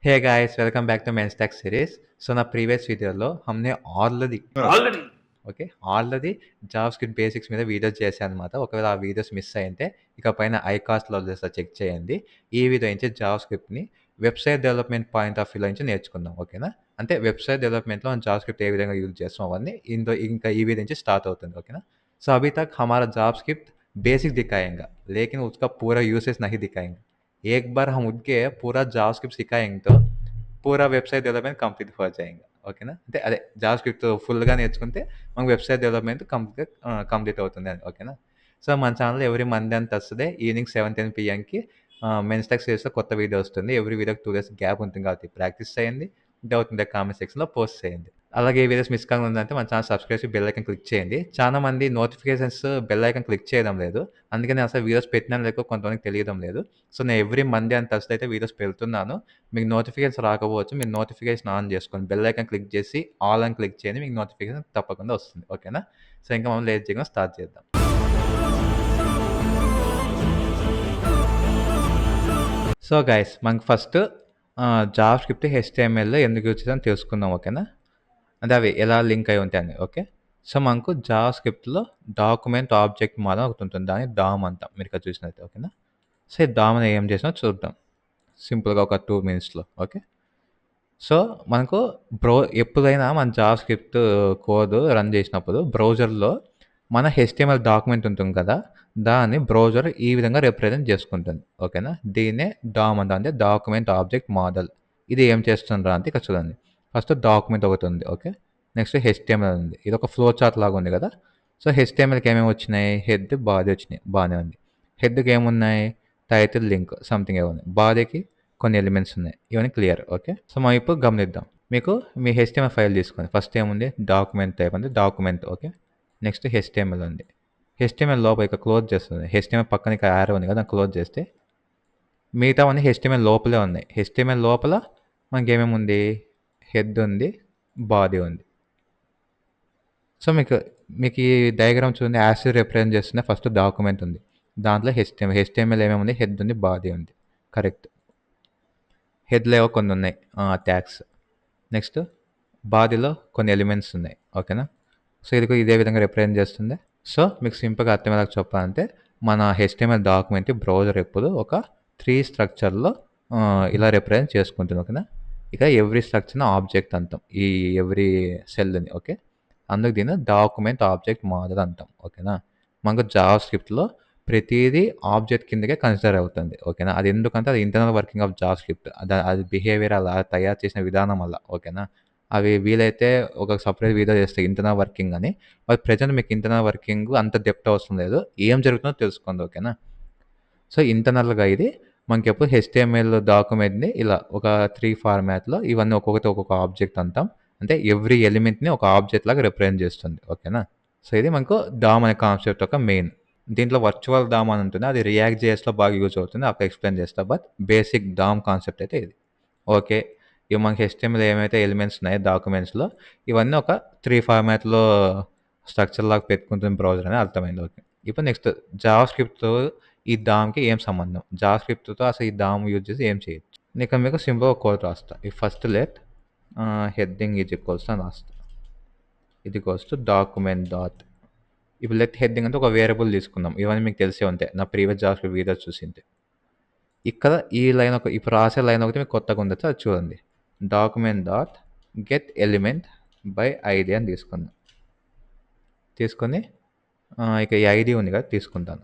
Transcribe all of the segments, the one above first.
Hey guys welcome back to MERN stack series. So ना previous వీడియోలో हमने already okay already JavaScript basics మీద videos చేశాను అనమాట. ఒకవేళ ఆ వీడియోస్ మిస్ అయ్యింటే ఇక పైన ఐకాస్ట్లో వదిలేస్తా చెక్ చేయండి. ఈ వీడియో నుంచి జావాస్క్రిప్ట్ని వెబ్సైట్ డెవలప్మెంట్ పాయింట్ ఆఫ్ వ్యూలో నుంచి నేర్చుకుందాం. ఓకేనా? అంటే వెబ్సైట్ డెवलपमेंट మనం జావాస్క్రిప్ట్ ఏ విధంగా యూజ్ చేస్తాం అవన్నీ ఇంకా ఈ వీడియో నుంచి స్టార్ట్ అవుతుంది. ఓకేనా? సో अभी तक हमारा जावास्क्रिप्ट बेसिक दिखाएगा लेकिन उसका पूरा यूसेज नहीं दिखाएंगे. एक बार हम उनके पूरा जावास्क्रिप्ट सिखाएंगे तो పూరా వెబ్‌సైట్ డెవలప్‌మెంట్ కంప్లీట్ हो जाएगा. ఓకేనా? అంటే అదే జావాస్క్రిప్ట్ ఫుల్‌గా నేర్చుకుంటే మనకు వెబ్‌సైట్ డెవలప్‌మెంట్ కంప్లీట్ అవుతుంది అని. ఓకేనా? సో మన channel every Monday and Thursday evening 7:10 పీఎంకి మెన్స్‌టెక్ సిరీస్‌లో కొత్త వీడియో వస్తుంది. ఎవ్రీ వీడియోకి 2 డేస్ గ్యాప్ ఉంటుంది కాబట్టి ప్రాక్టీస్ చేయండి. డౌట్ ఉంటే కామెంట్ సెక్షన్‌లో పోస్ట్ చేయండి. అలాగే ఏ వీడియోస్ మిస్ కాకుండా ఉందంటే మన ఛానల్ సబ్స్క్రైబ్ చేసి బెల్ ఐకాన్ క్లిక్ చేయండి. చాలా మంది నోటిఫికేషన్స్ బెల్ ఐకాన్ క్లిక్ చేయడం లేదు. అందుకని అసలు వీడియోస్ పెట్టినానో లేదో కొంతమందికి తెలియడం లేదు. సో నేను ఎవ్రీ మండే అండ్ థర్స్‌డే అయితే వీడియోస్ పెడుతున్నాను. మీకు నోటిఫికేషన్స్ రాకపోవచ్చు. మీరు నోటిఫికేషన్ ఆన్ చేసుకోండి. బెల్ ఐకాన్ క్లిక్ చేసి ఆల్ అని క్లిక్ చేయండి. మీకు నోటిఫికేషన్ తప్పకుండా వస్తుంది. ఓకేనా? సో ఇంకా మనం లేట్ చేయకుండా స్టార్ట్ చేద్దాం. సో గైస్ మనకు ఫస్ట్ జావాస్క్రిప్ట్ హెచ్టీఎంఎల్ ఎందుకు యూజ్ చేసామో తెలుసుకుందాం. ఓకేనా? అంటే అవి ఎలా లింక్ అయి ఉంటాయని. ఓకే. సో మనకు జావాస్క్రిప్ట్‌లో డాక్యుమెంట్ ఆబ్జెక్ట్ మోడల్ ఒకటి ఉంటుంది. దాన్ని డామ్ అంటాం. మీరు ఇక్కడ చూసినట్లయితే. ఓకేనా? సో ఈ డామ్‌ని ఏం చేసినామో చూద్దాం. సింపుల్‌గా ఒక 2 మినిట్స్‌లో. ఓకే. సో మనకు ఎప్పుడైనా మన జావాస్క్రిప్ట్ కోడ్ రన్ చేసినప్పుడు బ్రౌజర్‌లో మన హెచ్టీఎంఎల్ డాక్యుమెంట్ ఉంటుంది కదా! దాన్ని బ్రౌజర్ ఈ విధంగా రిప్రజెంట్ చేసుకుంటుంది. ఓకేనా? దీన్నే డామ్ అంటాం. అంటే డాక్యుమెంట్ ఆబ్జెక్ట్ మోడల్. ఇది ఏం చేస్తుందిరా అంటే ఇక్కడ చూడండి. ఫస్ట్ డాక్యుమెంట్ ఒకటి ఉంది. ఓకే. నెక్స్ట్ హెచ్టీఎంఎల్ ఉంది. ఇది ఒక ఫ్లో చార్ట్ లాగా ఉంది కదా! సో హెచ్టీఎంఎల్‌కి ఏమేమి వచ్చినాయి? హెడ్, బాడీ వచ్చినాయి. బానే ఉంది. హెడ్‌కి ఏమున్నాయి? టైటిల్, లింక్ సంథింగ్ ఏవో ఉన్నాయి. బాడీకి కొన్ని ఎలిమెంట్స్ ఉన్నాయి. ఇవన్నీ క్లియర్. ఓకే. సో మనం ఇప్పుడు గమనిద్దాం. మీకు మీ హెచ్టీఎంఎల్ ఫైల్ తీసుకోండి. ఫస్ట్ ఏముంది? డాక్యుమెంట్ టైప్ అంటే డాక్యుమెంట్. ఓకే. నెక్స్ట్ హెచ్టీఎంఎల్ ఉంది. హెచ్టీఎంఎల్ లోపల ఇక్కడ క్లోజ్ చేస్తుంది. హెచ్టీఎంఎల్ పక్కన ఇక్కడ యారో ఉంది కదా! దాన్ని క్లోజ్ చేస్తే మిగతావన్నీ హెచ్టీఎంఎల్ లోపలే ఉన్నాయి. హెచ్టీఎంఎల్ లోపల మనకేమేమి ఉంది? హెడ్ ఉంది, బాడీ ఉంది. సో మీకు మీకు ఈ డయాగ్రామ్ చూడండి యాసిడ్ రిప్రజెంట్ చేస్తున్న ఫస్ట్ డాక్యుమెంట్ ఉంది. దాంట్లో హెచ్టీఎంఎల్ ఏమేమి ఉంది? హెడ్ ఉంది, బాడీ ఉంది. కరెక్ట్. హెడ్‌లో ఏవో కొన్ని ఉన్నాయి. ట్యాగ్స్. నెక్స్ట్ బాడీలో కొన్ని ఎలిమెంట్స్ ఉన్నాయి. ఓకేనా? సో ఇది కూడా ఇదే విధంగా రిప్రజెంట్ చేస్తుంది. సో మీకు సింపుల్‌గా అర్థమయ్యేలాగా చెప్పాలంటే మన హెచ్టీఎంఎల్ డాక్యుమెంట్ బ్రౌజర్ ఎప్పుడు ఒక 3 స్ట్రక్చర్‌లో ఇలా రిప్రజెంట్ చేసుకుంటుంది. ఓకేనా? ఇక ఎవ్రీ స్ట్రక్చర్‌ని ఆబ్జెక్ట్ అంటాం. ఈ ఎవ్రీ సెల్‌ని. ఓకే. అందుకు దీన్ని డాక్యుమెంట్ ఆబ్జెక్ట్ మోడల్ అంటాం. ఓకేనా? మనకు జావాస్క్రిప్ట్‌లో ప్రతీదీ ఆబ్జెక్ట్ కిందకే కన్సిడర్ అవుతుంది. ఓకేనా? అది ఎందుకంటే అది ఇంటర్నల్ వర్కింగ్ ఆఫ్ జావాస్క్రిప్ట్. అది బిహేవియర్ అలా తయారు చేసిన విధానం వల్ల. ఓకేనా? అవి వీలైతే ఒక సెపరేట్ వీడియో చేస్తాయి ఇంటర్నల్ వర్కింగ్ అని. బట్ ప్రెజెంట్ మీకు ఇంటర్నల్ వర్కింగ్ అంత డెప్త్ అవసరం లేదు. ఏం జరుగుతుందో తెలుసుకోండి. ఓకేనా? సో ఇంటర్నల్‌గా ఇది మనకెప్పుడు హెచ్టీఎంఎల్ డాక్యుమెంట్‌ని ఇలా ఒక 3 ఫార్మాట్‌లో ఇవన్నీ ఒక్కొక్కటి ఒక్కొక్క ఆబ్జెక్ట్ అంటాం. అంటే ఎవ్రీ ఎలిమెంట్‌ని ఒక ఆబ్జెక్ట్ లాగా రిప్రజెంట్ చేస్తుంది. ఓకేనా? సో ఇది మనకు డామ్ అనే కాన్సెప్ట్ యొక్క మెయిన్. దీంట్లో వర్చువల్ డామ్ అని ఉంటుంది. అది రియాక్ట్ జేఎస్‌లో బాగా యూజ్ అవుతుంది. అప్పుడు ఎక్స్‌ప్లెయిన్ చేస్తా. బట్ బేసిక్ డామ్ కాన్సెప్ట్ అయితే ఇది. ఓకే. ఇవి మనకి హెచ్టీఎంఎల్ ఏమైతే ఎలిమెంట్స్ ఉన్నాయో డాక్యుమెంట్స్‌లో ఇవన్నీ ఒక 3 ఫార్మాట్‌లో స్ట్రక్చర్ లాగా పెట్టుకుంటుంది బ్రౌజర్ అని అర్థమైంది. ఓకే. ఇప్పుడు నెక్స్ట్ జావాస్క్రిప్ట్‌తో ఈ డామ్‌కి ఏం సంబంధం? జావాస్క్రిప్ట్‌తో అసలు ఈ డామ్ యూజ్ చేసి ఏం చేయొచ్చు? ఇక్కడ మీకు సింపుల్‌గా ఒక కోడ్ రాస్తా. ఈ first let heading is equals అని రాస్తా. ఇది ఈక్వల్స్ టు డాక్యుమెంట్ డాట్ ఇప్పుడు లెట్ హెడ్డింగ్ అంటే ఒక వేరియబుల్ తీసుకుందాం. ఇవన్నీ మీకు తెలిసే ఉంటాయి. నా ప్రీవియస్ జావాస్క్రిప్ట్ వీడియోస్ చూసింటే. ఇక్కడ ఈ లైన్ ఇప్పుడు రాసే లైన్ ఒకటి మీకు కొత్తగా ఉండొచ్చు. అది చూడండి. Document dot get element by ID అని తీసుకుందాం. తీసుకొని ఇక ఈ ఐడి ఉంది కదా తీసుకుంటాను.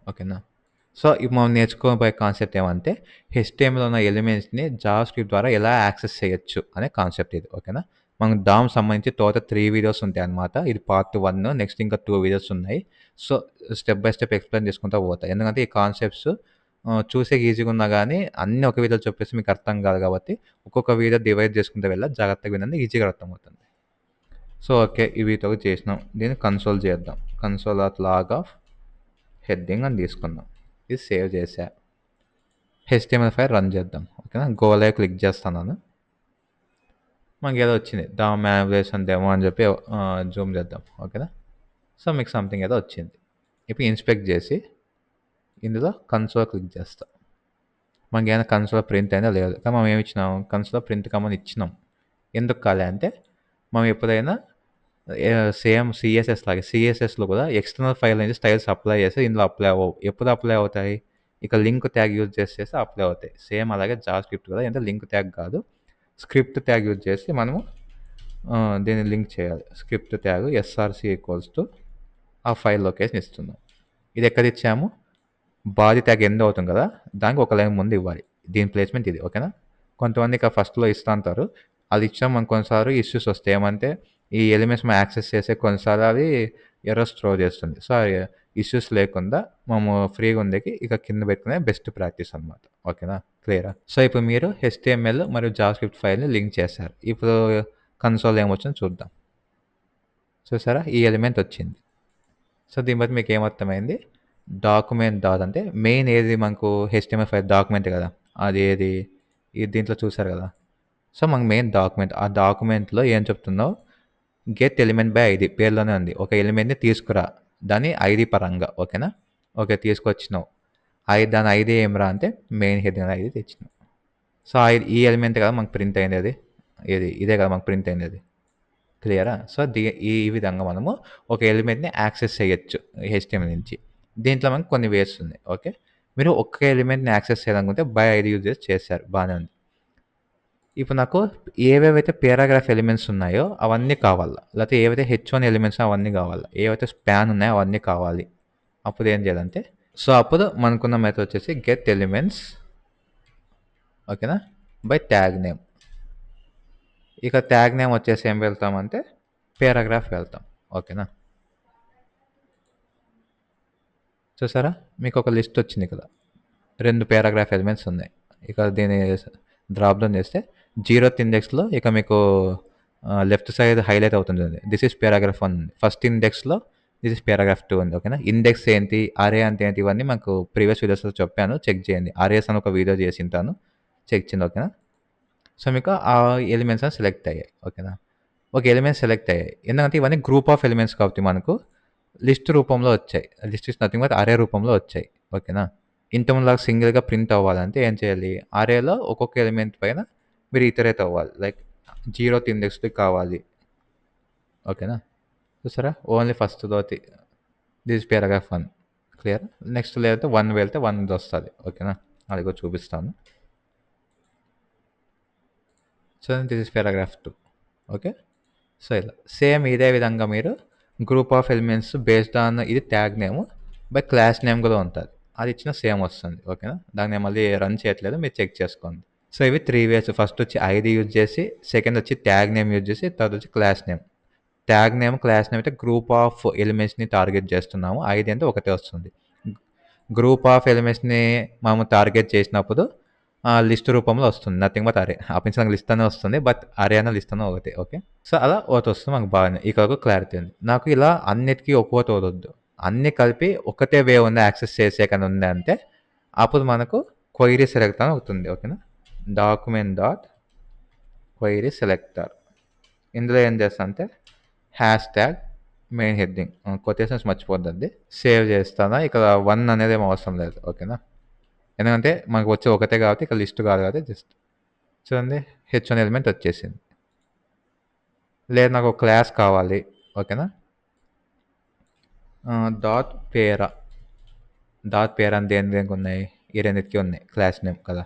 ఓకేనా? సో ఇప్పుడు మనం నేర్చుకోబోయే కాన్సెప్ట్ ఏమంటే హెచ్టీఎంఎల్ ఉన్న ఎలిమెంట్స్‌ని జావాస్క్రిప్ట్ ద్వారా ఎలా యాక్సెస్ చేయొచ్చు అనే కాన్సెప్ట్ ఇది. ఓకేనా? మనకు డామ్ సంబంధించి టోటల్ 3 వీడియోస్ ఉంటాయన్నమాట. ఇది పార్ట్ 1 నెక్స్ట్ ఇంకా 2 వీడియోస్ ఉన్నాయి. So step by step explain చేసుకుంటా పోతా. ఎందుకంటే ఈ కాన్సెప్ట్స్ చూసేకి ఈజీగా ఉన్నా గానీ అన్నీ ఒక వీడియోలో చెప్పేసి మీకు అర్థం కాదు కాబట్టి ఒక్కొక్క వీడియో డివైడ్ చేసుకుంటూ వెళ్ళాలి. జాగ్రత్తగా వినండి ఈజీగా అర్థమవుతుంది. So okay. ఈ వీడియో చేసినాం. దీన్ని కన్సోల్ చేద్దాం. Console dot log of heading అని తీసుకుందాం. ఇది సేవ్ చేసా. హెచ్టీఎంఎల్ ఫైల్ రన్ చేద్దాం. ఓకేనా? గో లైవ్ క్లిక్ చేస్తున్నాను. మనకి ఏదో వచ్చింది. డామ్ మ్యానిపులేషన్ డెమో అని చెప్పి జూమ్ చేద్దాం. ఓకేనా? సో మీకు సంథింగ్ ఏదో వచ్చింది. ఇప్పుడు ఇన్స్పెక్ట్ చేసి ఇందులో కన్సోల్ క్లిక్ చేస్తా. మనకేమైనా కన్సోల్‌లో ప్రింట్ అయిందా లేదు. కానీ మనం ఏమిచ్చినాం కన్సోల్‌లో ప్రింట్ కమాండ్ ఇచ్చినాం. ఎందుకు కాలే అంటే మనం ఎప్పుడైనా సేమ్ సీఎస్ఎస్ లాగే సీఎస్ఎస్‌లో కూడా ఎక్స్టర్నల్ ఫైల్ నుంచి స్టైల్స్ అప్లై చేస్తే ఇందులో అప్లై అవ్వవు. ఎప్పుడు అప్లై అవుతాయి? ఇక లింక్ ట్యాగ్ యూజ్ చేస్తే అప్లై అవుతాయి. సేమ్ అలాగే జావాస్క్రిప్ట్ కూడా అంటే లింక్ ట్యాగ్ కాదు. స్క్రిప్ట్ ట్యాగ్ యూజ్ చేసి మనము దీన్ని లింక్ చేయాలి. Script tag SRC equals to ఆ ఫైల్ లొకేషన్ ఇస్తున్నాం. ఇది ఎక్కడ ఇచ్చాము? బాడీ ట్యాగ్ ఎండ్ అవుతుంది కదా! దానికి ఒక లైన్ ముందు ఇవ్వాలి. దీని ప్లేస్‌మెంట్ ఇది. ఓకేనా? కొంతమంది ఇక ఫస్ట్‌లో ఇస్తా అంటారు. అది ఇచ్చాం మనకు కొన్నిసార్లు ఇష్యూస్ వస్తాయి. ఏమంటే ఈ ఎలిమెంట్స్ మనం యాక్సెస్ చేసే కొన్నిసార్లు అది ఎర్రర్స్ త్రో చేస్తుంది. సో, ఇష్యూస్ లేకుండా మనము ఫ్రీగా ఉండేకి ఇక కింద పెట్టుకునే బెస్ట్ ప్రాక్టీస్ అనమాట. ఓకేనా? క్లియరా? సో, ఇప్పుడు మీరు హెచ్టీఎంఎల్ మరియు జావాస్క్రిప్ట్ ఫైల్‌ని లింక్ చేశారు. ఇప్పుడు కన్సోల్ ఏమొచ్చిందో చూద్దాం. చూసారా? ఈ ఎలిమెంట్ వచ్చింది. సో, దీన్ని బట్టి మీకేమర్థమైంది? డాక్యుమెంట్ డాట్ అంటే మెయిన్ ఏది మనకు హెచ్టీఎంఎల్ ఫైల్ డాక్యుమెంట్ కదా! అది ఏది? దీంట్లో చూసారు కదా! సో, మనకు మెయిన్ డాక్యుమెంట్. ఆ డాక్యుమెంట్‌లో ఏం చెప్తున్నావు? గెట్ ఎలిమెంట్ బై ఐడీ పేరులోనే ఉంది. ఒక ఎలిమెంట్‌ని తీసుకురా. దాని ఐడీ పరంగా. ఓకేనా? ఓకే. తీసుకొచ్చినావు. దాని ఐడీ ఏమిరా అంటే మెయిన్ హెడింగ్ ఐడీ తెచ్చినావు. సో, ఈ ఎలిమెంట్ కదా మనకు ప్రింట్ అయింది అది. ఇదే కదా మనకు ప్రింట్ అయింది అది. క్లియరా? సో, ఈ విధంగా మనము ఒక ఎలిమెంట్‌ని యాక్సెస్ చేయొచ్చు హెచ్టీఎంఎల్ నుంచి. దీంట్లో మనకు కొన్ని వేస్ ఉన్నాయి. ఓకే. మీరు ఒక్క ఎలిమెంట్‌ని యాక్సెస్ చేయాలనుకుంటే బై ఐడీ యూజ్ చేసి చేశారు. బానే ఉంది. ఇప్పుడు నాకు ఏవేవైతే పారాగ్రాఫ్ ఎలిమెంట్స్ ఉన్నాయో అవన్నీ కావాలా. లేకపోతే ఏవైతే హెచ్1 ఎలిమెంట్స్ అవన్నీ కావాలా. ఏవైతే స్పాన్ ఉన్నాయో అవన్నీ కావాలి. అప్పుడు ఏం చేయాలంటే సో, అప్పుడు మనకున్న మెథడ్ వచ్చేసి గెట్ ఎలిమెంట్స్ ఓకేనా? By tag name. ఇక ట్యాగ్ నేమ్ వచ్చేసి ఏం వెళ్తామంటే పారాగ్రాఫ్ వెళ్తాం. ఓకేనా? చూసారా? మీకు ఒక లిస్ట్ వచ్చింది ఇక్కడ. 2 పారాగ్రాఫ్ ఎలిమెంట్స్ ఉన్నాయి. ఇక దీన్ని డ్రాప్ డౌన్ చేస్తే 0th ఇండెక్స్‌లో ఇక మీకు లెఫ్ట్ సైడ్ హైలైట్ అవుతుంది. దిస్ ఈజ్ పారాగ్రాఫ్ 1 ఫస్ట్ ఇండెక్స్‌లో దిస్ ఈజ్ పారాగ్రాఫ్ 2 ఉంది. ఓకేనా? ఇండెక్స్ ఏంటి? అరే అంటే ఏంటి? ఇవన్నీ మాకు ప్రీవియస్ వీడియోస్‌లో చెప్పాను. చెక్ చేయండి. అరేస్ అని ఒక వీడియో చేసింటాను. చెక్ చేయండి. ఓకేనా? సో, మీకు ఆ ఎలిమెంట్స్ అని సెలెక్ట్ అయ్యాయి. ఓకేనా? ఒక ఎలిమెంట్స్ సెలెక్ట్ అయ్యాయి. ఎందుకంటే ఇవన్నీ గ్రూప్ ఆఫ్ ఎలిమెంట్స్ కాబట్టి మనకు లిస్ట్ రూపంలో వచ్చాయి. లిస్ట్ ఇస్ నథింగ్ బట్ అరే రూపంలో వచ్చాయి. ఓకేనా? ఇంతకుముందులాగా సింగిల్‌గా ప్రింట్ అవ్వాలంటే ఏం చేయాలి? అరేలో ఒక్కొక్క ఎలిమెంట్ పైన మీరు ఇటరేట్ అవ్వాలి. లైక్ 0th ఇండెక్స్‌ది కావాలి. ఓకేనా? చూసారా? ఓన్లీ ఫస్ట్‌దోటి this is paragraph 1 clear. Next లేదంటే 1 వెళ్తే 1 వస్తది. ఓకేనా? అది కూడా చూపిస్తాను. So, this is paragraph 2 okay. So, ఇలా సేమ్ ఇదే విధంగా మీరు group of elements based on ఇది tag name by class name కూడా ఉంటుంది. అది ఇచ్చిన సేమ్ వస్తుంది. ఓకేనా? దాన్ని నేను మళ్ళీ రన్ చేయట్లేదు. మీరు చెక్ చేసుకోండి. సో, ఇవి 3 వేస్. ఫస్ట్ వచ్చి ఐడీ యూజ్ చేసి, సెకండ్ వచ్చి ట్యాగ్ నేమ్ యూజ్ చేసి, థర్డ్ వచ్చి class name. Tag name, class name అయితే గ్రూప్ ఆఫ్ ఎలిమెంట్స్‌ని టార్గెట్ చేస్తున్నాము. ఐడీ అంటే ఒకటే వస్తుంది. గ్రూప్ ఆఫ్ ఎలిమెంట్స్‌ని మనము టార్గెట్ చేసినప్పుడు లిస్ట్ రూపంలో వస్తుంది. నథింగ్ బట్ అరే. ఆపించడానికి లిస్ట్ అనే వస్తుంది. బట్ అరే అన్న లిస్ట్ అన్న ఒకటే. ఓకే. సో, అలా ఒకటి వస్తుంది మనకు బాగానే. ఇక ఒక క్లారిటీ ఉంది. నాకు ఇలా అన్నిటికీ ఒక్కోటి వదొద్దు. అన్నీ కలిపి ఒకటే వే ఉంది యాక్సెస్ చేసేకని ఉంది అంటే అప్పుడు మనకు క్వైరీ సెలెక్టర్ అని అవుతుంది. ఓకేనా? Document dot query selector. ఇందులో ఏం చేస్తా అంటే hash tag main heading quotations మర్చిపోద్దండి. సేవ్ చేస్తానా ఇక్కడ 1 అనేది ఏం అవసరం లేదు. ఓకేనా? ఎందుకంటే మనకు వచ్చే ఒకటే కాబట్టి ఇక్కడ లిస్ట్ కాదు కాబట్టి జస్ట్ చూడండి హెచ్1 ఎలిమెంట్ వచ్చేసింది. లేదు నాకు ఒక క్లాస్ కావాలి. ఓకేనా? డాట్ పేరా అని దేనికి ఉన్నాయి? ఈ రెండింటికి ఉన్నాయి క్లాస్ నేమ్ కదా.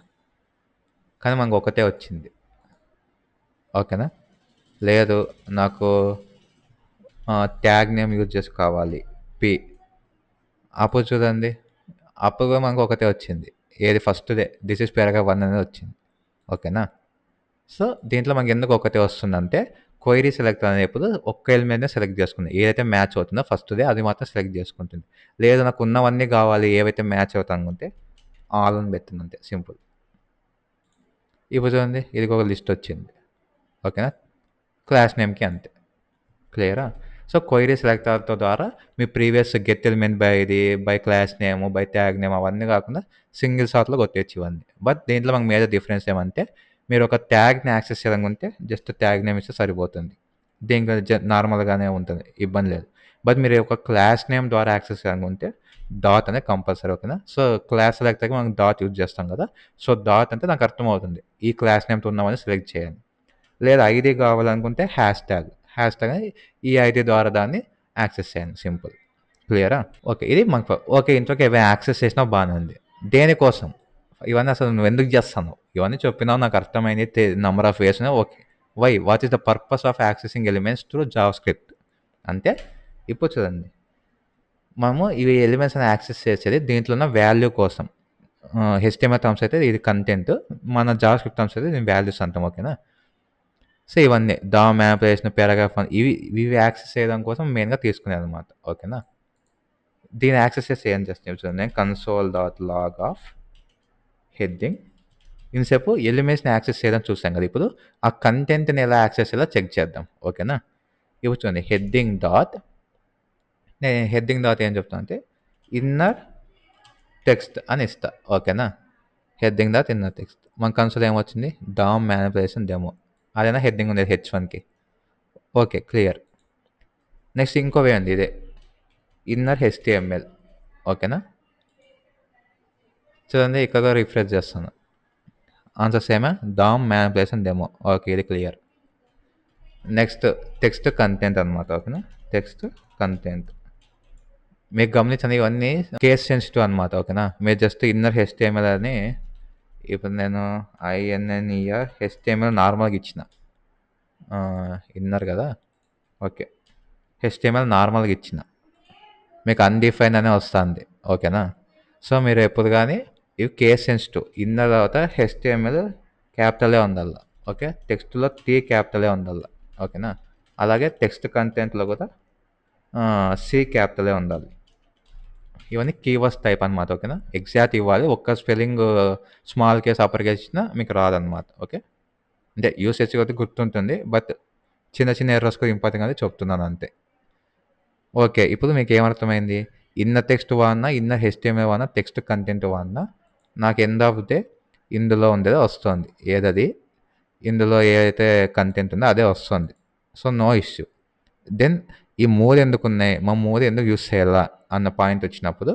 కానీ మనకు ఒకటే వచ్చింది. ఓకేనా? లేదు నాకు ట్యాగ్ నేమ్ యూజ్ చేసి కావాలి పి. అప్పుడు చూడండి అప్పుడు కూడా మనకు ఒకటే వచ్చింది. ఏది ఫస్ట్దే దిస్ ఇస్ పారాగ్రాఫ్ 1 అనేది వచ్చింది. ఓకేనా? సో, దీంట్లో మనకి ఎందుకు ఒకటే వస్తుందంటే క్వైరీ సెలెక్ట్ అనేప్పుడు ఒక్క ఎలిమెంట్‌నే సెలెక్ట్ చేసుకుంది. ఏదైతే మ్యాచ్ అవుతుందో ఫస్ట్‌దే అది మాత్రం సెలెక్ట్ చేసుకుంటుంది. లేదు నాకు ఉన్నవన్నీ కావాలి ఏవైతే మ్యాచ్ అవుతా అనుకుంటే ఆల్ అని పెట్టింది అంతే సింపుల్. ఇప్పుడు చూడండి ఇది ఒక లిస్ట్ వచ్చింది. ఓకేనా? క్లాస్ నేమ్‌కి అంతే. క్లియరా? సో, క్వైరీ సెలెక్టర్‌తో ద్వారా మీ ప్రీవియస్ గెట్ ఎలిమెంట్ బై ఇది, by class name, by tag name అవన్నీ కాకుండా సింగిల్ షాట్‌లో కొట్టేయచ్చు ఇవన్నీ. బట్ దీంట్లో మనకు మేజర్ డిఫరెన్స్ ఏమంటే మీరు ఒక ట్యాగ్‌ని యాక్సెస్ చేయాలనుకుంటే జస్ట్ ట్యాగ్ నేమ్ ఇస్తే సరిపోతుంది. దీనికి నార్మల్‌గానే ఉంటుంది. ఇబ్బంది లేదు. బట్ మీరు ఒక క్లాస్ నేమ్ ద్వారా యాక్సెస్ చేయాలనుకుంటే డాట్ అనేది కంపల్సరీ ఓకేనా. సో క్లాస్ సెలెక్ట్ అయ్యి మనం డాట్ యూజ్ చేస్తాం కదా. సో డాట్ అంటే నాకు అర్థమవుతుంది ఈ క్లాస్ నేమ్తో ఉన్నామని సెలెక్ట్ చేయాలి. లేదా ఐడి కావాలనుకుంటే హ్యాష్ ట్యాగ్ అని ఈ ఐడి ద్వారా దాన్ని యాక్సెస్ చేయండి. సింపుల్. క్లియరా? ఓకే. ఇది మనకు ఓకే. ఇంట్లోకి ఏవైనా యాక్సెస్ చేసినా బాగానే ఉంది. దేనికోసం ఇవన్నీ అసలు నువ్వు ఎందుకు చేస్తాను ఇవన్నీ చెప్పినావు నాకు అర్థమైంది. Number of ways okay. Why what is the purpose of accessing elements through JavaScript అంటే ఇప్పుడు చూడండి మనము ఇవి ఎలిమెంట్స్ అని యాక్సెస్ చేసేది దీంట్లో ఉన్న వాల్యూ కోసం. హెచ్టిఎంఎల్ టర్మ్స్ అయితే ఇది కంటెంట్, మన జావా స్క్రిప్ట్ టర్మ్స్ అయితే దీని వాల్యూస్ అంటాం ఓకేనా. సో ఇవన్నీ మ్యానిపులేషన్ పారాగ్రాఫ్ ఇవి ఇవి యాక్సెస్ చేయడం కోసం మెయిన్గా తీసుకునేది అనమాట ఓకేనా. దీన్ని యాక్సెస్ చేస్తే ఏం చేస్తాను చూడండి, console dot log of heading. ఇంతసేపు ఎలిమెంట్స్ని యాక్సెస్ చేయడం చూసాం కదా, ఇప్పుడు ఆ కంటెంట్ని ఎలా యాక్సెస్ చేయాలో చెక్ చేద్దాం ఓకేనా. ఇప్పుడు చూడండి హెడ్డింగ్ డాట్, నేను హెడ్డింగ్ డాట్ ఏం చెప్తాను అంటే ఇన్నర్ టెక్స్ట్ అని ఇస్తా ఓకేనా. Heading dot inner text. మన కన్సోల్ ఏమొచ్చింది, డామ్ మ్యానిపులేషన్ డెమో, అదేనా హెడ్డింగ్ ఉండేది H1కి. Okay clear. నెక్స్ట్ ఇంకో వే ఉంది, ఇదే ఇన్నర్ HTML ఓకేనా. చూడండి ఇక్కడ రిఫ్రెష్ చేస్తాను, ఆన్సర్ సేమా, డామ్ మ్యానిపులేషన్ డెమో. ఓకే ఇది క్లియర్. నెక్స్ట్ టెక్స్ట్ కంటెంట్ అనమాట ఓకేనా. టెక్స్ట్ కంటెంట్ మీకు గమనించండి ఇవన్నీ కేస్ సెన్సిటివ్ అనమాట ఓకేనా. మీరు జస్ట్ ఇన్నర్ HTML అని ఇప్పుడు నేను INNER HTML నార్మల్గా ఇచ్చిన, ఇన్నర్ కదా ఓకే. HTML నార్మల్గా ఇచ్చిన మీకు అన్డిఫైన్ అనే వస్తుంది ఓకేనా. సో మీరు ఎప్పుడు కానీ ఇవి కేస్ సెన్సిటివ్, ఇన్నర్ తర్వాత HTML క్యాపిటలే ఉండాలి ఓకే. టెక్స్ట్లో T క్యాపిటలే ఉండాలి ఓకేనా. అలాగే టెక్స్ట్ కంటెంట్లో కూడా C క్యాపిటలే ఉండాలి. ఇవన్నీ కీవర్డ్స్ టైప్ అనమాట ఓకేనా. ఎగ్జాక్ట్ ఇవ్వాలి, ఒక్క spelling small case upper case ఇచ్చినా మీకు రాదనమాట ఓకే. అంటే యూసేజ్ కొద్ది గుర్తుంటుంది, బట్ చిన్న చిన్న ఎర్రర్స్ కూడా ఇంపార్టెంట్ అని చెప్తున్నాను అంతే. ఓకే ఇప్పుడు మీకు ఏమర్థమైంది, ఇన్నర్ టెక్స్ట్ వాడినా ఇన్నర్ HTML వాడినా టెక్స్ట్ కంటెంట్ వాడినా నాకు ఎండ్ ఆఫ్ డే ఇందులో ఉండేది వస్తుంది, ఏదది ఇందులో ఏదైతే కంటెంట్ ఉందో అదే వస్తుంది. So no issue. దెన్ ఈ మూడు ఎందుకు ఉన్నాయి, మా మూడు ఎందుకు యూస్ చేయాలా అన్న పాయింట్ వచ్చినప్పుడు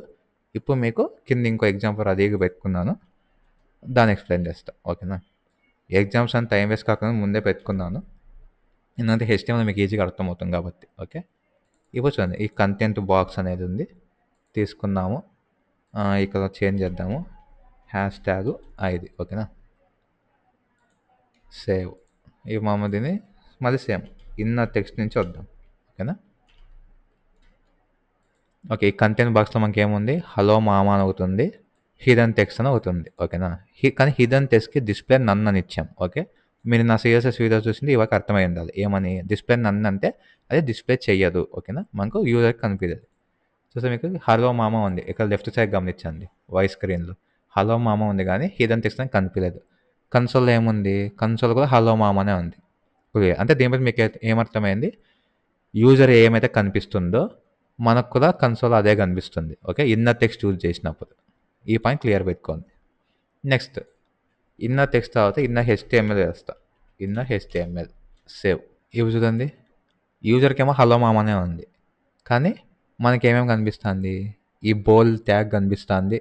ఇప్పుడు మీకు కింద ఇంకో ఎగ్జాంపుల్ రెడీగా పెట్టుకున్నాను, దాన్ని ఎక్స్ప్లెయిన్ చేస్తా ఓకేనా. ఎగ్జామ్స్ అని టైం వేస్ట్ కాకుండా ముందే పెట్టుకున్నాను, ఎందుకంటే HTML మీకు ఈజీగా అర్థమవుతుంది కాబట్టి ఓకే. ఇప్పుడు చూడండి ఈ కంటెంట్ బాక్స్ అనేది ఉంది, తీసుకున్నాము, ఇక్కడ చేంజ్ చేద్దాము హ్యాష్ ట్యాగ్ ఐడి ఓకేనా. సేవ్. ఇవి దీన్ని మళ్ళీ సేమ్ ఇన్నర్ టెక్స్ట్ నుంచి వద్దాం ఓకేనా. ఓకే ఈ కంటెంట్ బాక్స్లో మనకి ఏముంది, హలో మామ అని అవుతుంది, హిడెన్ టెక్స్ట్ అని అవుతుంది ఓకేనా. కానీ హిడెన్ టెక్స్ట్కి డిస్ప్లే నన్ అని ఇచ్చాం ఓకే. మీరు నా CSS వీడియో చూసింది ఇవాళ అర్థమై ఉండాలి, ఏమని డిస్ప్లే నన్ అంటే అది డిస్ప్లే చెయ్యదు ఓకేనా, మనకు యూజర్కి కనిపించదు. చూస్తే మీకు హలో మామ ఉంది ఇక్కడ లెఫ్ట్ సైడ్ గమనించండి, వాయిస్ స్క్రీన్లో హలో మామ ఉంది కానీ హిడెన్ టెక్స్ట్ అని కనిపించలేదు. కన్సోల్లో ఏముంది, కన్సోల్ కూడా హలో మామనే ఉంది. అంటే దీని బట్టి మీకు ఏమర్థమైంది, యూజర్ ఏమైతే కనిపిస్తుందో మనకు కూడా కన్సోల్ అదే కనిపిస్తుంది ఓకే, ఇన్నర్ టెక్స్ట్ యూజ్ చేసినప్పుడు. ఈ పాయింట్ క్లియర్ పెట్టుకోండి. నెక్స్ట్ ఇన్నర్ టెక్స్ట్ తర్వాత ఇన్నర్ HTML వేస్తా, ఇన్నర్ HTML సేవ్. ఇవి చూడండి యూజర్కి ఏమో హలో మామనే ఉంది, కానీ మనకి ఏమేమి కనిపిస్తుంది, ఈ బోల్ ట్యాగ్ కనిపిస్తుంది,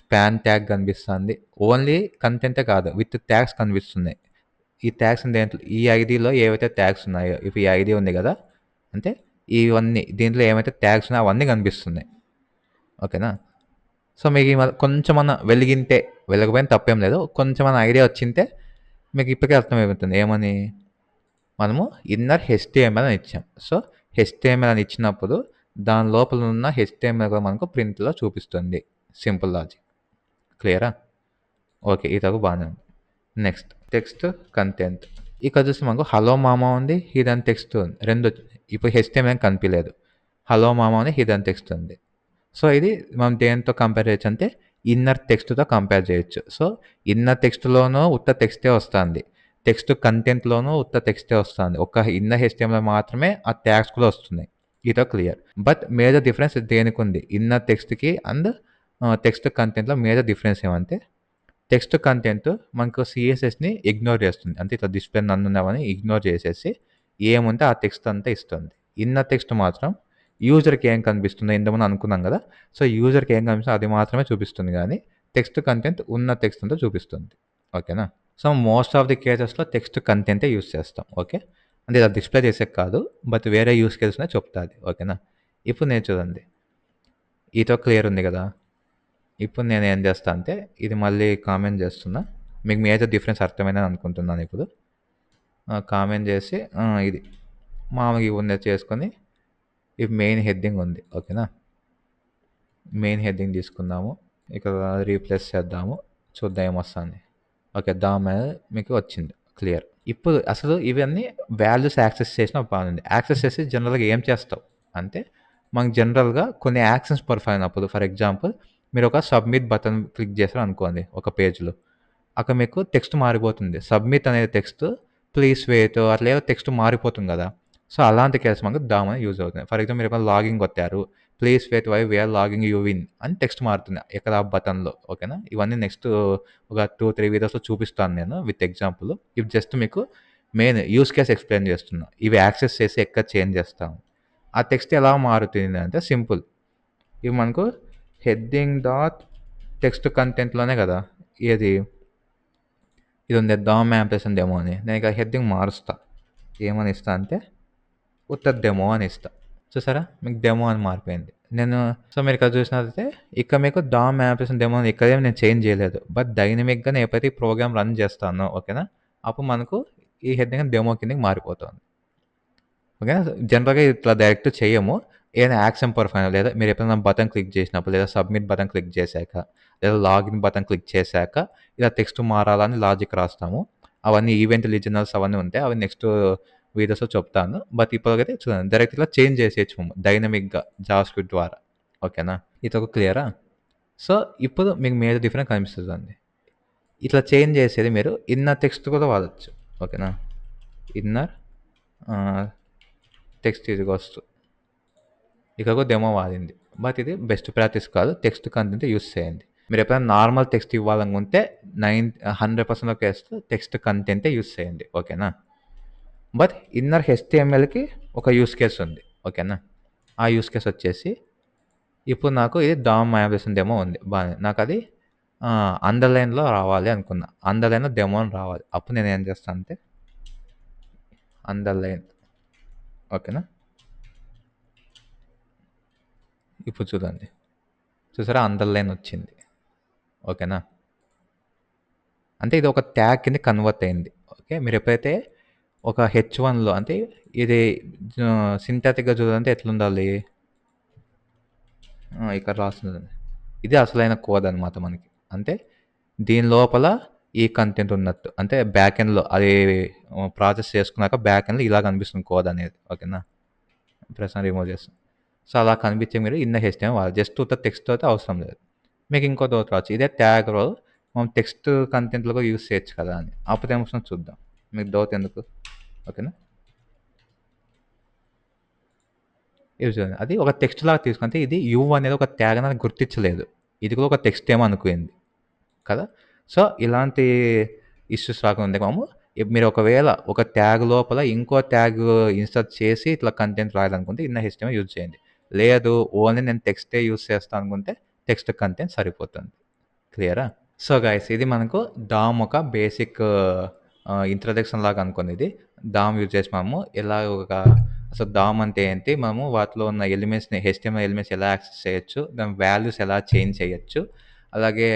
స్పాన్ ట్యాగ్ కనిపిస్తుంది, ఓన్లీ కంటెంటే కాదు విత్ ట్యాగ్స్ కనిపిస్తున్నాయి. ఈ ట్యాగ్స్ దేంట్లో, ఈ ఐడిలో ఏవైతే ట్యాగ్స్ ఉన్నాయో, ఇప్పుడు ఈ ఐడి ఉంది కదా, అంటే ఇవన్నీ దీంట్లో ఏమైతే ట్యాగ్స్ ఉన్నాయో అవన్నీ కనిపిస్తున్నాయి ఓకేనా. సో మీకు కొంచెమన్నా వెలగపోయిన తప్పేం లేదు, కొంచెమన్నా ఐడియా వచ్చింటే మీకు ఇప్పటికే అర్థమైపోతుంది ఏమని, మనము ఇన్నర్ HTML అని ఇచ్చాం. సో HTML అని ఇచ్చినప్పుడు దాని లోపల ఉన్న HTML కూడా మనకు ప్రింట్లో చూపిస్తుంది, సింపుల్ లాజిక్. క్లియరా? ఓకే ఈ తగు బాగానే ఉంది. నెక్స్ట్ టెక్స్ట్ కంటెంట్, ఇక్కడ చూస్తే మనకు హలో మామ ఉంది, హిడెన్ టెక్స్ట్ ఉంది, రెండు. ఇప్పుడు HTML కనిపించలేదు, హలో మామ ఉంది, హిడెన్ టెక్స్ట్ ఉంది. సో ఇది మనం దేంతో కంపేర్ చేయొచ్చు అంటే ఇన్నర్ టెక్స్ట్తో కంపేర్ చేయొచ్చు. సో ఇన్నర్ టెక్స్ట్లోనూ ఉత్త టెక్స్టే వస్తుంది, టెక్స్ట్ కంటెంట్లోనూ ఉత్త టెక్స్టే వస్తుంది, ఒక ఇన్నర్ HTML మాత్రమే ఆ ట్యాగ్స్ కూడా వస్తున్నాయి. ఇదో క్లియర్. బట్ మేజర్ డిఫరెన్స్ దేనికి ఉంది, ఇన్నర్ టెక్స్ట్కి అండ్ టెక్స్ట్ కంటెంట్లో మేజర్ డిఫరెన్స్ ఏమంటే టెక్స్ట్ కంటెంట్ మనకు CSSని ఇగ్నోర్ చేస్తుంది, అంటే ఇట్లా డిస్ప్లే నన్ను ఉన్నామని ఇగ్నోర్ చేసేసి ఏముంటే ఆ టెక్స్ట్ అంతా ఇస్తుంది. ఇన్నర్ టెక్స్ట్ మాత్రం యూజర్‌కి ఏం కనిపిస్తుందో ఇంతకుముందు అనుకున్నాం గదా! సో, యూజర్‌కి ఏం కనిపిస్తుందో అది మాత్రమే చూపిస్తుంది గానీ, టెక్స్ట్ కంటెంట్ ఉన్న టెక్స్ట్ అంతా చూపిస్తుంది. ఓకేనా? సో, మోస్ట్ ఆఫ్ ది కేసెస్‌లో టెక్స్ట్ కంటెంటే యూజ్ చేస్తాం. ఓకే. అంటే ఇలా డిస్‌ప్లే చేసేకి కాదు. బట్ వేరే యూజ్ కేసెస్‌నే చెప్తా అది. ఓకేనా? ఇప్పుడు నేను చూడండి. ఈతో క్లియర్ ఉంది గదా! ఇప్పుడు నేనేం చేస్తా అంటే, ఇది మళ్ళీ కామెంట్ చేస్తున్నా. మీకు మేజర్ డిఫరెన్స్ అర్థమైందని అనుకుంటున్నాను ఇప్పుడు. కామెంట్ చేసి ఇది మామూలుగా ఉన్నది చేసుకొని, ఈ మెయిన్ హెడ్డింగ్ ఉంది. ఓకేనా? మెయిన్ హెడ్డింగ్ తీసుకుందాము. ఇక్కడ రీప్లేస్ చేద్దాము. చూద్దాం ఏమొస్తుంది. ఓకే. దాని మీద మీకు వచ్చింది క్లియర్. ఇప్పుడు అసలు ఇవన్నీ వాల్యూస్ యాక్సెస్ చేసినా బాగుంది. యాక్సెస్ చేసి జనరల్‌గా ఏం చేస్తావు అంటే, మనకు జనరల్‌గా కొన్ని యాక్షన్స్ పర్ఫార్మ్ అయినప్పుడు ఫర్ ఎగ్జాంపుల్ మీరు ఒక సబ్మిట్ బటన్ క్లిక్ చేశారనుకోండి ఒక పేజ్‌లో. అక్కడ మీకు టెక్స్ట్ మారిపోతుంది. సబ్మిట్ అనే టెక్స్ట్ ప్లీజ్ వెయిట్ అట్లా ఏదో టెక్స్ట్ మారిపోతుంది కదా! సో, అలాంటి కేస్ మనకు దామ్ అనేది యూజ్ అవుతుంది. ఫర్ ఎగ్జాంపుల్ మీరు ఏమైనా లాగిన్ కొట్టారు. Please wait while we are logging you in అని టెక్స్ట్ మారుతుంది. ఎక్కడ ఆ బటన్‌లో ఓకేనా? ఇవన్నీ నెక్స్ట్ ఒక 2, 3 వీడియోస్‌లో చూపిస్తాను నేను విత్ ఎగ్జాంపుల్. ఇవి జస్ట్ మీకు మెయిన్ యూజ్ కేస్ ఎక్స్‌ప్లెయిన్ చేస్తున్నా. ఇవి యాక్సెస్ చేసి ఎక్కడ చేంజ్ చేస్తాము. ఆ టెక్స్ట్ ఎలా మారుతుంది అంటే సింపుల్. ఇవి మనకు హెడ్డింగ్ డాట్ టెక్స్ట్ కంటెంట్‌లోనే కదా! ఏది ఇది ఉంది డామ్ యాంప్లిఫికేషన్ డెమో అని. నేను ఇక హెడ్డింగ్ మారుస్తా. ఏమని ఇస్తా అంటే ఉత్త డెమో అని ఇస్తా. చూసారా? మీకు డెమో అని మారిపోయింది. నేను సో, మీరు ఇక్కడ చూసినట్లయితే ఇక్కడ మీకు డామ్ యాంప్లిఫికేషన్ డెమో అని ఇక్కడేమి నేను చేంజ్ చేయలేదు. బట్ డైనమిక్‌గా నేను ఎప్పుడైతే ఈ ప్రోగ్రామ్ రన్ చేస్తానో ఓకేనా? అప్పుడు మనకు ఈ హెడ్డింగ్ డెమో కిందకి మారిపోతుంది. ఓకేనా? జనరల్‌గా ఇట్లా డైరెక్ట్ చెయ్యము. ఏదైనా యాక్షన్ పర్ఫార్మ్ లేదా మీరు ఎప్పుడైనా బటన్ క్లిక్ చేసినప్పుడు లేదా సబ్మిట్ బటన్ క్లిక్ చేశాక లేదా లాగిన్ బటన్ క్లిక్ చేశాక ఇలా టెక్స్ట్ మారాలని లాజిక్ రాస్తాము. అవన్నీ ఈవెంట్ లిజనర్స్ అవన్నీ ఉంటాయి. అవి నెక్స్ట్ వీడియోస్‌లో చెప్తాను. బట్ ఇప్పటికైతే చూడండి డైరెక్ట్ ఇట్లా చేంజ్ చేసేయచ్చు మేము డైనమిక్‌గా జావాస్క్రిప్ట్ ద్వారా. ఓకేనా? ఇదొక క్లియరా? సో, ఇప్పుడు మీకు మేజర్ డిఫరెన్స్ కనిపిస్తదండి. ఇట్లా చేంజ్ చేసేది మీరు ఇన్నర్ టెక్స్ట్ కూడా వాడొచ్చు. ఓకేనా? ఇన్నర్ ఆహ్, టెక్స్ట్ ఇదిగొస్తు. ఇకగో డెమో వాడింది. బట్ ఇది బెస్ట్ ప్రాక్టీస్ కాదు. టెక్స్ట్ కంటెంట్ యూజ్ చేయండి. మీరు ఎప్పుడైనా నార్మల్ టెక్స్ట్ ఇవ్వాలనుకుంటే 100% కేస్ టెక్స్ట్ కంటెంటే యూజ్ చేయండి. ఓకేనా? బట్ ఇన్నర్ హెచ్టీఎంఎల్‌కి ఒక యూజ్ కేస్ ఉంది. ఓకేనా? ఆ యూజ్ కేస్ వచ్చేసి ఇప్పుడు నాకు ఇది డామ్ మ్యాప్రేషన్ డెమో ఉంది. బానే నాకది అండర్‌లైన్‌లో రావాలి అనుకున్నా. అండర్‌లైన్‌లో డెమో అని రావాలి. అప్పుడు నేనేం చేస్తా అంటే అండర్‌లైన్ ఓకేనా? ఇప్పుడు చూడండి. చూసారా అండర్‌లైన్ వచ్చింది. ఓకేనా? అంటే ఇది ఒక ట్యాగ్ కింద కన్వర్ట్ అయింది. ఓకే. మీరు ఎప్పుడైతే ఒక హెచ్1లో అంటే ఇది సింథటిక్‌గా చూడాలంటే ఎట్లుండాలి? ఇక్కడ రాస్తున్నది. ఇది అసలైన కోడ్ అనమాట మనకి. అంటే దీని లోపల ఈ కంటెంట్ ఉన్నట్టు. అంటే బ్యాక్ ఎండ్‌లో అది ప్రాసెస్ చేసుకున్నాక బ్యాక్ ఎండ్‌లో ఇలా కనిపిస్తుంది కోడ్ అనేది. ఓకేనా? ప్రస్తుతం రిమూవ్ చేస్తాం. సో, అలా కనిపించే మీరు ఇన్న హెచ్‌టిఎంఎల్ వాడాలి. జస్ట్ ఉత్త టెక్స్ట్ అయితే అవసరం లేదు. మీకు ఇంకో డౌట్ రావచ్చు. ఇదే ట్యాగ్‌లో మనం టెక్స్ట్ కంటెంట్‌లో కూడా యూజ్ చేయొచ్చు కదా అని. అప్పుడు ఏమొస్తుందో చూద్దాం. మీకు డౌట్ ఎందుకు? ఓకేనా? ఇది చూడండి. అది ఒక టెక్స్ట్ లాగా తీసుకుంటే ఇది యూ అనేది ఒక ట్యాగ్ అనేది గుర్తించలేదు. ఇది కూడా ఒక టెక్స్ట్ ఏమో అనుకుంది కదా! సో, ఇలాంటి ఇష్యూస్ రాకుండా మనము మీరు ఒకవేళ ఒక ట్యాగ్ లోపల ఇంకో ట్యాగ్ ఇన్సర్ట్ చేసి ఇట్లా కంటెంట్ రాయాలనుకుంటే ఇన్న హెచ్‌టిఎంఎల్ యూజ్ చేయండి. లేదు ఓన్లీ నేను టెక్స్టే యూజ్ చేస్తా అనుకుంటే టెక్స్ట్ కంటెంట్ సరిపోతుంది. క్లియరా? సో, గైస్ ఇది మనకు డామ్ ఒక బేసిక్ ఇంట్రడక్షన్ లాగా అనుకోండి ఇది. డామ్ యూజ్ చేసి మనము ఎలా ఒక అసలు డామ్ అంటే ఏంటి? మనము వాటిలో ఉన్న ఎలిమెంట్స్‌ని హెచ్‌టిఎంఎల్ ఎలిమెంట్స్ ఎలా యాక్సెస్ చేయొచ్చు? దాని వాల్యూస్ ఎలా చేంజ్ చేయొచ్చు? అలాగే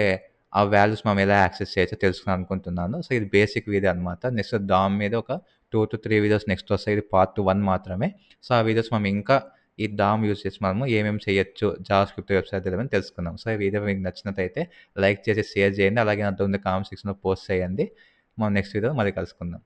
ఆ వాల్యూస్ మనం ఎలా యాక్సెస్ చేయొచ్చో తెలుసుకుందాం అనుకుంటున్నాను. సో, ఇది బేసిక్ వీడియో అనమాట. నెక్స్ట్ డామ్ మీద ఒక 2-3 వీడియోస్ నెక్స్ట్ వస్తాయి. ఇది పార్ట్ 1 మాత్రమే. సో, ఆ వీడియోస్ మనం ఇంకా ఈ డామ్ యూజ్ చేసి మనము ఏమేమి చేయొచ్చు జావాస్క్రిప్ట్ వెబ్‌సైట్ డెవలప్‌మెంట్ తెలుసుకుందాం. సో, ఈ వీడియో మీకు నచ్చినట్టయితే లైక్ చేసి షేర్ చేయండి. అలాగే నాతో కామెంట్ సెక్షన్‌లో పోస్ట్ చేయండి. మనం నెక్స్ట్ వీడియోలో మళ్ళీ కలుసుకుందాం.